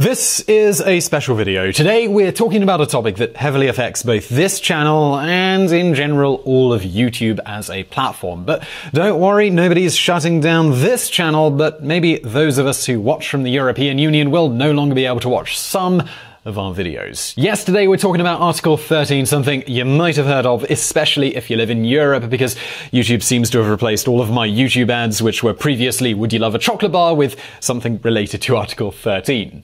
This is a special video. Today we're talking about a topic that heavily affects both this channel and, in general, all of YouTube as a platform. But don't worry, nobody's shutting down this channel, but maybe those of us who watch from the European Union will no longer be able to watch some of our videos. Yesterday we're talking about Article 13, something you might have heard of, especially if you live in Europe, because YouTube seems to have replaced all of my YouTube ads, which were previously "Would you love a chocolate bar?" with something related to Article 13.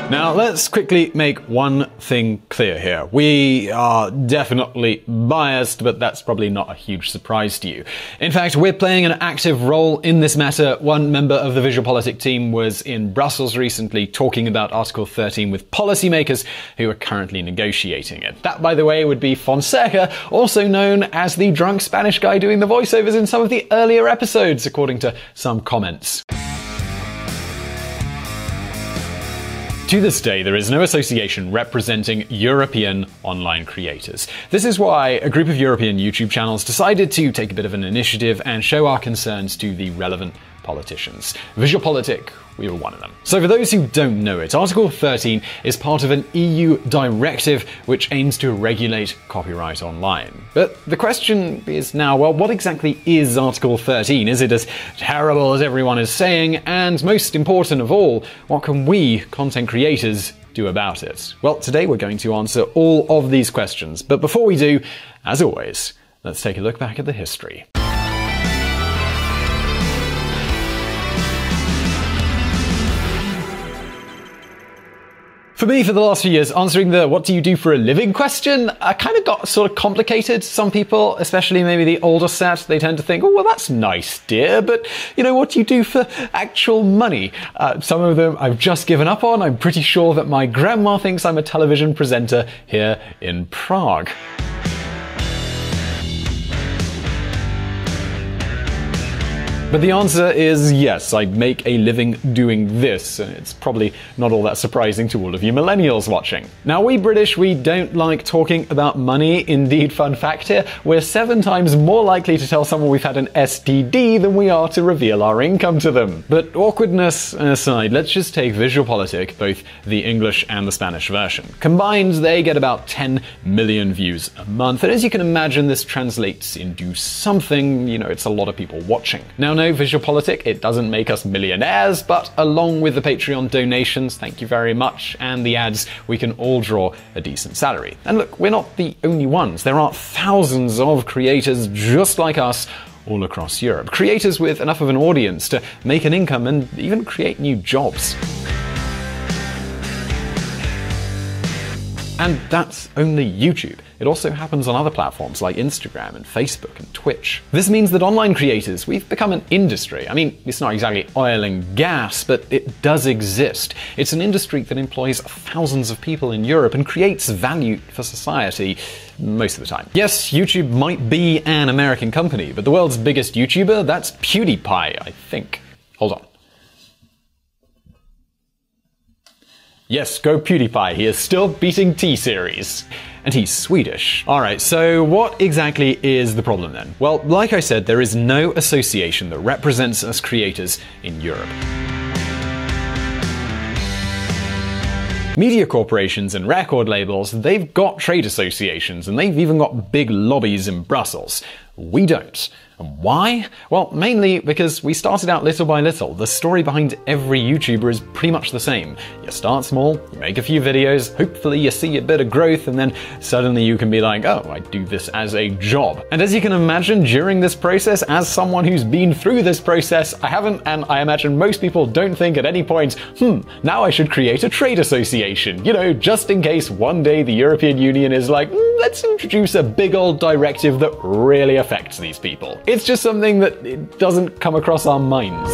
Now, let's quickly make one thing clear here. We are definitely biased, but that's probably not a huge surprise to you. In fact, we're playing an active role in this matter. One member of the VisualPolitik team was in Brussels recently talking about Article 13 with policymakers who are currently negotiating it. That, by the way, would be Fonseca, also known as the drunk Spanish guy doing the voiceovers in some of the earlier episodes, according to some comments. To this day, there is no association representing European online creators. This is why a group of European YouTube channels decided to take a bit of an initiative and show our concerns to the relevant politicians. VisualPolitik, we were one of them. So for those who don't know it, Article 13 is part of an EU directive which aims to regulate copyright online. But the question is now, well, what exactly is Article 13? Is it as terrible as everyone is saying? And most important of all, what can we, content creators, do about it? Well, today we're going to answer all of these questions. But before we do, as always, let's take a look back at the history. For me, for the last few years, answering the "what do you do for a living" question kind of got sort of complicated. Some people, especially maybe the older set, they tend to think, "Oh, well, that's nice, dear, but, you know, what do you do for actual money?" Some of them I've just given up on. I'm pretty sure that my grandma thinks I'm a television presenter here in Prague. But the answer is yes, I make a living doing this, and it's probably not all that surprising to all of you millennials watching. Now, we British, we don't like talking about money. Indeed, fun fact here, we're 7 times more likely to tell someone we've had an STD than we are to reveal our income to them. But awkwardness aside, let's just take VisualPolitik, both the English and the Spanish version. Combined, they get about 10 million views a month, and as you can imagine, this translates into something, you know, it's a lot of people watching. Now, VisualPolitik, it doesn't make us millionaires, but along with the Patreon donations, thank you very much, and the ads, we can all draw a decent salary. And look, we're not the only ones. There are thousands of creators just like us all across Europe. Creators with enough of an audience to make an income and even create new jobs. And that's only YouTube. It also happens on other platforms like Instagram and Facebook and Twitch. This means that online creators, we've become an industry. I mean, it's not exactly oil and gas, but it does exist. It's an industry that employs thousands of people in Europe and creates value for society most of the time. Yes, YouTube might be an American company, but the world's biggest YouTuber, that's PewDiePie, I think. Hold on. Yes, go PewDiePie, he is still beating T-Series. And he's Swedish. Alright, so what exactly is the problem then? Well, like I said, there is no association that represents us creators in Europe. Media corporations and record labels, they've got trade associations, and they've even got big lobbies in Brussels. We don't. And why? Well, mainly because we started out little by little. The story behind every YouTuber is pretty much the same. You start small, you make a few videos, hopefully you see a bit of growth, and then suddenly you can be like, oh, I do this as a job. And as you can imagine, during this process, as someone who's been through this process, I haven't, and I imagine most people don't think at any point, now I should create a trade association. You know, just in case one day the European Union is like, let's introduce a big old directive that really affects these people. It's just something that it doesn't come across our minds.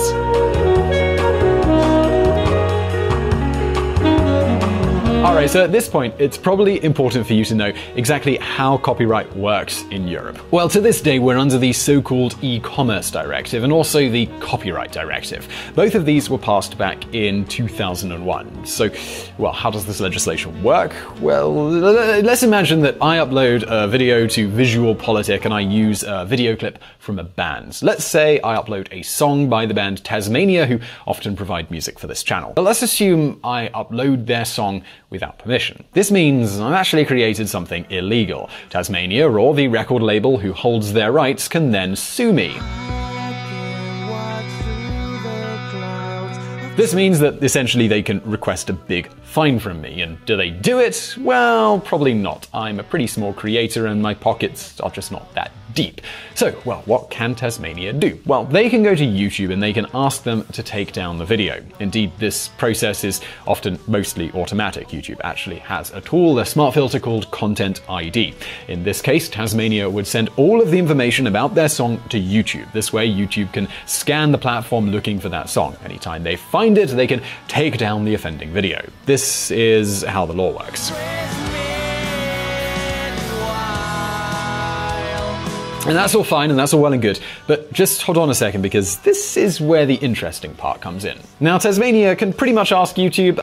Alright, so at this point, it's probably important for you to know exactly how copyright works in Europe. Well, to this day, we're under the so-called e-commerce directive and also the copyright directive. Both of these were passed back in 2001. So, well, how does this legislation work? Well, let's imagine that I upload a video to VisualPolitik and I use a video clip from a band. Let's say I upload a song by the band Tasmania, who often provide music for this channel. But let's assume I upload their song without permission. This means I've actually created something illegal. Tasmania, or the record label who holds their rights, can then sue me. This means that essentially they can request a big fine from me. And do they do it? Well, probably not. I'm a pretty small creator and my pockets are just not that deep. So, well, what can Tasmania do? Well, they can go to YouTube and they can ask them to take down the video. Indeed, this process is often mostly automatic. YouTube actually has a tool, a smart filter called Content ID. In this case, Tasmania would send all of the information about their song to YouTube. This way, YouTube can scan the platform looking for that song. Anytime they find it, they can take down the offending video. This is how the law works. And that's all fine and that's all well and good, but just hold on a second because this is where the interesting part comes in. Now, Tasmania can pretty much ask YouTube,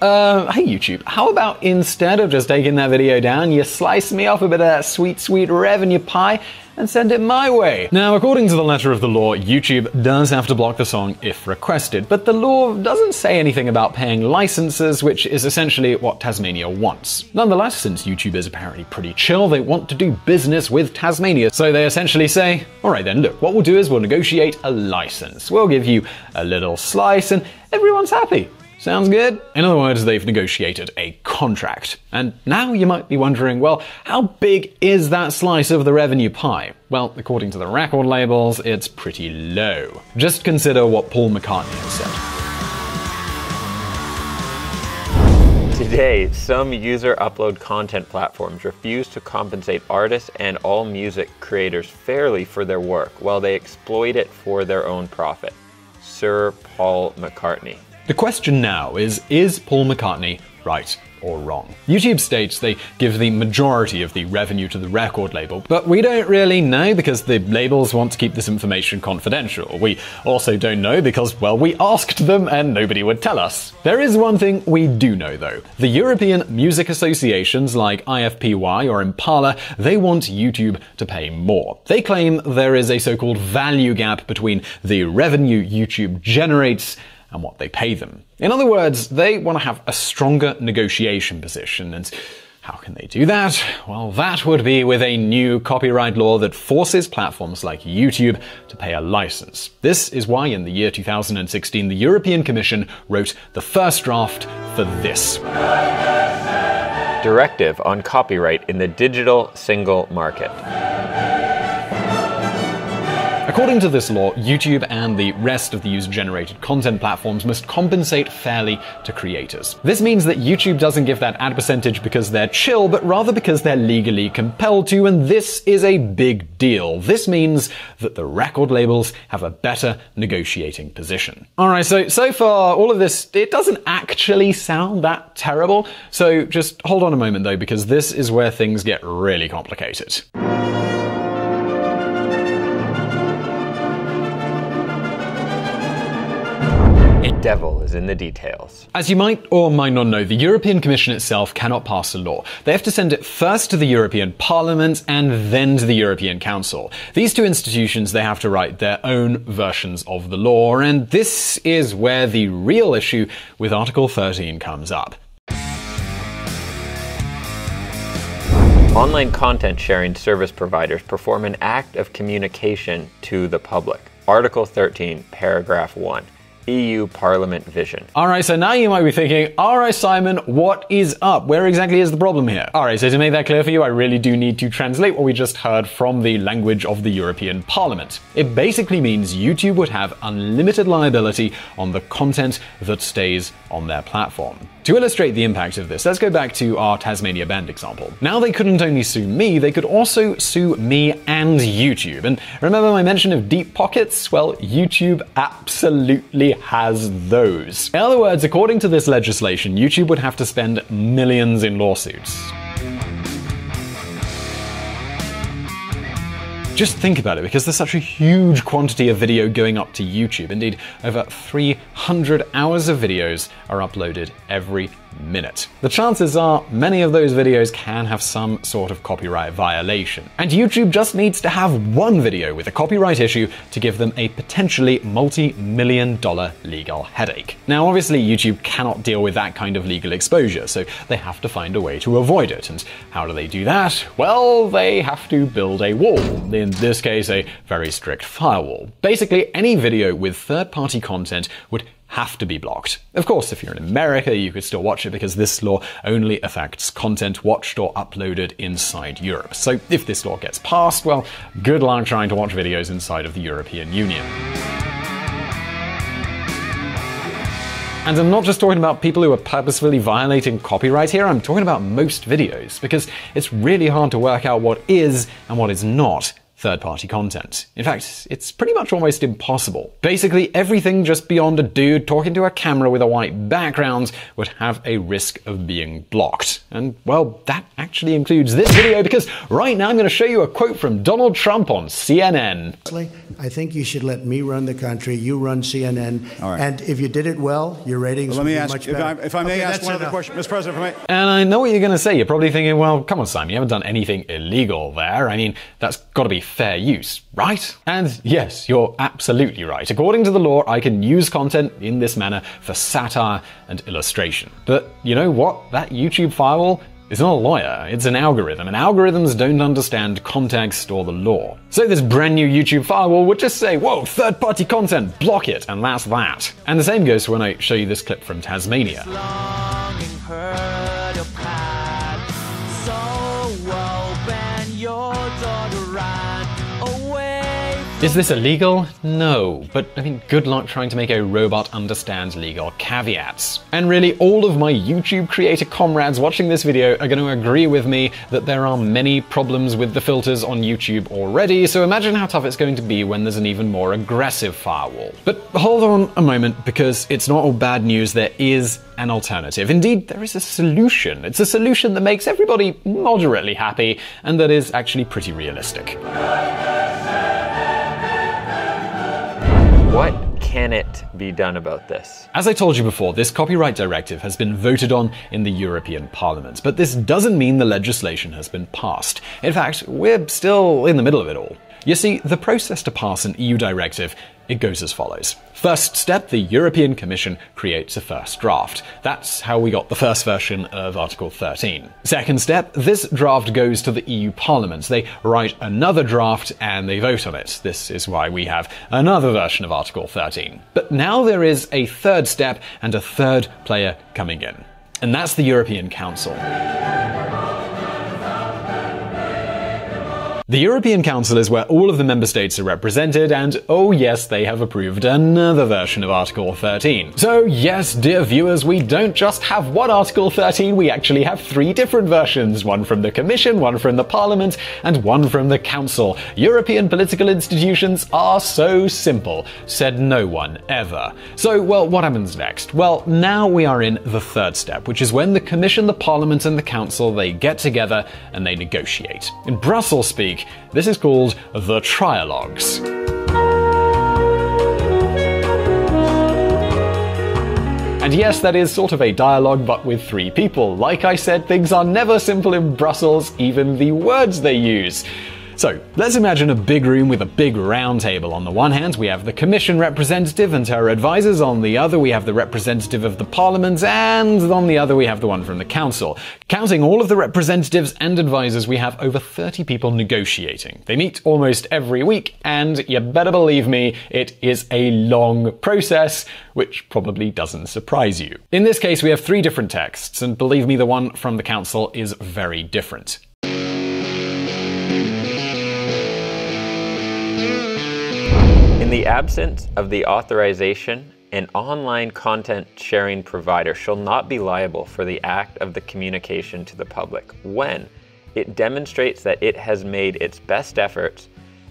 hey YouTube, how about instead of just taking that video down, you slice me off a bit of that sweet, sweet revenue pie and send it my way. Now, according to the letter of the law, YouTube does have to block the song if requested, but the law doesn't say anything about paying licenses, which is essentially what Tasmania wants. Nonetheless, since YouTube is apparently pretty chill, they want to do business with Tasmania, so they essentially say, alright then, look, what we'll do is we'll negotiate a license. We'll give you a little slice and everyone's happy. Sounds good? In other words, they've negotiated a contract. And now you might be wondering, well, how big is that slice of the revenue pie? Well, according to the record labels, it's pretty low. Just consider what Paul McCartney has said. Today, some user upload content platforms refuse to compensate artists and all music creators fairly for their work while they exploit it for their own profit. Sir Paul McCartney. The question now is Paul McCartney right or wrong? YouTube states they give the majority of the revenue to the record label, but we don't really know because the labels want to keep this information confidential. We also don't know because, well, we asked them and nobody would tell us. There is one thing we do know though. The European music associations like IFPY or Impala, they want YouTube to pay more. They claim there is a so-called value gap between the revenue YouTube generates and what they pay them. In other words, they want to have a stronger negotiation position. And how can they do that? Well, that would be with a new copyright law that forces platforms like YouTube to pay a license. This is why in the year 2016, the European Commission wrote the first draft for this. Directive on Copyright in the Digital Single Market. According to this law, YouTube and the rest of the user-generated content platforms must compensate fairly to creators. This means that YouTube doesn't give that ad percentage because they're chill, but rather because they're legally compelled to, and this is a big deal. This means that the record labels have a better negotiating position. Alright, so far, all of this, it doesn't actually sound that terrible, so just hold on a moment though, because this is where things get really complicated. The devil is in the details. As you might or might not know, the European Commission itself cannot pass a law. They have to send it first to the European Parliament and then to the European Council. These two institutions, they have to write their own versions of the law, and this is where the real issue with Article 13 comes up. Online content sharing service providers perform an act of communication to the public. Article 13, paragraph 1. EU Parliament vision. Alright, so now you might be thinking, alright Simon, what is up? Where exactly is the problem here? Alright, so to make that clear for you, I really do need to translate what we just heard from the language of the European Parliament. It basically means YouTube would have unlimited liability on the content that stays on their platform. To illustrate the impact of this, let's go back to our Tasmania Band example. Now they couldn't only sue me, they could also sue me and YouTube. And remember my mention of deep pockets? Well, YouTube absolutely has those. In other words, according to this legislation, YouTube would have to spend millions in lawsuits. Just think about it, because there's such a huge quantity of video going up to YouTube. Indeed, over 300 hours of videos are uploaded every minute. The chances are many of those videos can have some sort of copyright violation. And YouTube just needs to have one video with a copyright issue to give them a potentially multi-million-dollar legal headache. Now, obviously, YouTube cannot deal with that kind of legal exposure, so they have to find a way to avoid it. And how do they do that? Well, they have to build a wall. In this case, a very strict firewall. Basically, any video with third-party content would have to be blocked. Of course, if you're in America, you could still watch it because this law only affects content watched or uploaded inside Europe. So if this law gets passed, well, good luck trying to watch videos inside of the European Union. And I'm not just talking about people who are purposefully violating copyright here, I'm talking about most videos, because it's really hard to work out what is and what is not third-party content. In fact, it's pretty much almost impossible. Basically, everything just beyond a dude talking to a camera with a white background would have a risk of being blocked. And, well, that actually includes this video, because right now I'm going to show you a quote from Donald Trump on CNN. I think you should let me run the country, you run CNN, all right. And if you did it well, your ratings would be much better. If I may ask one other question, Mr. President, if I may. And I know what you're going to say. You're probably thinking, well, come on, Simon, you haven't done anything illegal there. I mean, that's got to be fair use, right? And yes, you're absolutely right. According to the law, I can use content in this manner for satire and illustration. But you know what? That YouTube firewall is not a lawyer, it's an algorithm, and algorithms don't understand context or the law. So this brand new YouTube firewall would just say, whoa, third-party content, block it, and that's that. And the same goes for when I show you this clip from Tasmania. Is this illegal? No, but I mean, good luck trying to make a robot understand legal caveats. And really, all of my YouTube creator comrades watching this video are going to agree with me that there are many problems with the filters on YouTube already, so imagine how tough it's going to be when there's an even more aggressive firewall. But hold on a moment, because it's not all bad news, there is an alternative. Indeed, there is a solution. It's a solution that makes everybody moderately happy, and that is actually pretty realistic. What can it be done about this? As I told you before, this copyright directive has been voted on in the European Parliament, but this doesn't mean the legislation has been passed. In fact, we're still in the middle of it all. You see, the process to pass an EU directive, it goes as follows. First step, the European Commission creates a first draft. That's how we got the first version of Article 13. Second step, this draft goes to the EU Parliament. They write another draft and they vote on it. This is why we have another version of Article 13. But now there is a third step and a third player coming in. And that's the European Council. The European Council is where all of the member states are represented, and oh yes, they have approved another version of Article 13. So yes, dear viewers, we don't just have one Article 13, we actually have three different versions, one from the Commission, one from the Parliament, and one from the Council. European political institutions are so simple, said no one ever. So, well, what happens next? Well, now we are in the third step, which is when the Commission, the Parliament, and the Council, they get together and they negotiate. In Brussels speak, this is called the trialogues. And yes, that is sort of a dialogue, but with three people. Like I said, things are never simple in Brussels, even the words they use. So, let's imagine a big room with a big round table. On the one hand, we have the Commission representative and her advisors. On the other, we have the representative of the Parliament. And on the other, we have the one from the Council. Counting all of the representatives and advisors, we have over 30 people negotiating. They meet almost every week, and you better believe me, it is a long process, which probably doesn't surprise you. In this case, we have three different texts, and believe me, the one from the Council is very different. In the absence of the authorization An online content sharing provider shall not be liable for the act of the communication to the public when it demonstrates that it has made its best efforts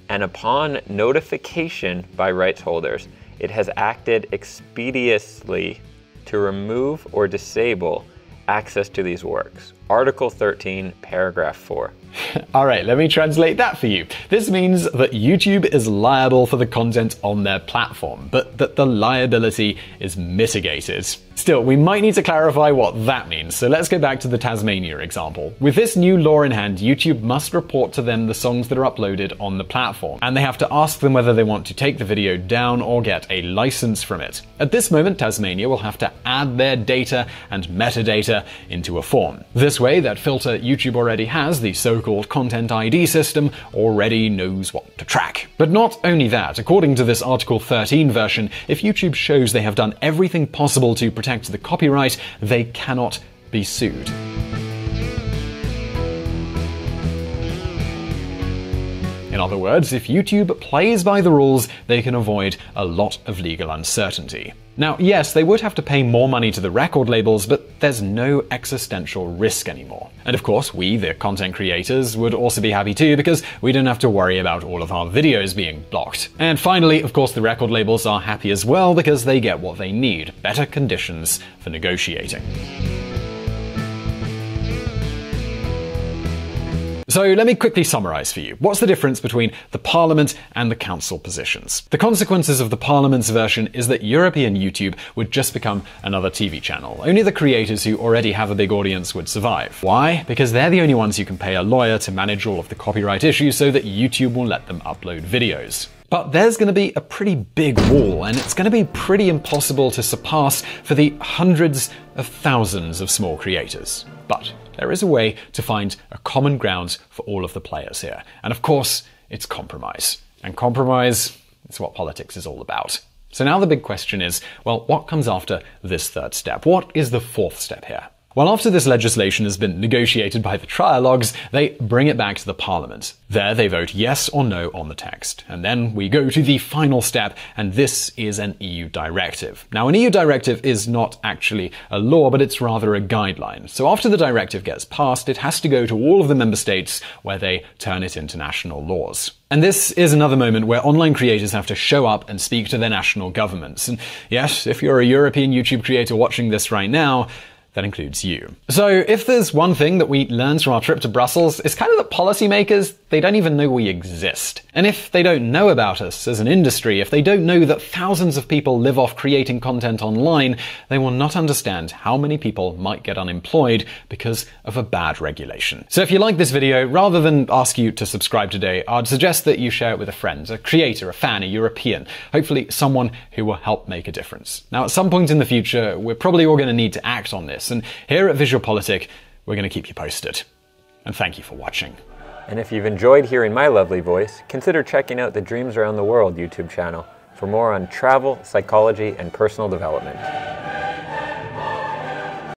and upon notification by rights holders, it has acted expeditiously to remove or disable access to these works. Article 13, paragraph 4. All right, let me translate that for you. This means that YouTube is liable for the content on their platform, but that the liability is mitigated. Still, we might need to clarify what that means, so let's go back to the Tasmania example. With this new law in hand, YouTube must report to them the songs that are uploaded on the platform, and they have to ask them whether they want to take the video down or get a license from it. At this moment, Tasmania will have to add their data and metadata into a form. This way, that filter YouTube already has, the so-called Content ID system, already knows what to track. But not only that, according to this Article 13 version, if YouTube shows they have done everything possible to protect the copyright, they cannot be sued. In other words, if YouTube plays by the rules, they can avoid a lot of legal uncertainty. Now, yes, they would have to pay more money to the record labels, but there's no existential risk anymore. And of course, we, the content creators, would also be happy too, because we don't have to worry about all of our videos being blocked. And finally, of course, the record labels are happy as well, because they get what they need: better conditions for negotiating. So let me quickly summarize for you. What's the difference between the Parliament and the Council positions? The consequences of the Parliament's version is that European YouTube would just become another TV channel. Only the creators who already have a big audience would survive. Why? Because they're the only ones who can pay a lawyer to manage all of the copyright issues so that YouTube will let them upload videos. But there's going to be a pretty big wall, and it's going to be pretty impossible to surpass for the hundreds of thousands of small creators. But there is a way to find a common ground for all of the players here. And of course, it's compromise. And compromise is what politics is all about. So now the big question is, well, what comes after this third step? What is the fourth step here? Well, after this legislation has been negotiated by the trialogues, they bring it back to the Parliament. There they vote yes or no on the text. And then we go to the final step, and this is an EU directive. Now, an EU directive is not actually a law, but it's rather a guideline. So after the directive gets passed, it has to go to all of the member states where they turn it into national laws. And this is another moment where online creators have to show up and speak to their national governments. And yes, if you're a European YouTube creator watching this right now, that includes you. So if there's one thing that we learned from our trip to Brussels, it's kind of that policymakers, they don't even know we exist. And if they don't know about us as an industry, if they don't know that thousands of people live off creating content online, they will not understand how many people might get unemployed because of a bad regulation. So if you like this video, rather than ask you to subscribe today, I'd suggest that you share it with a friend, a creator, a fan, a European, hopefully someone who will help make a difference. Now, at some point in the future, we're probably all going to need to act on this. And here at VisualPolitik, we're going to keep you posted. And thank you for watching. And if you've enjoyed hearing my lovely voice, consider checking out the Dreams Around the World YouTube channel for more on travel, psychology, and personal development.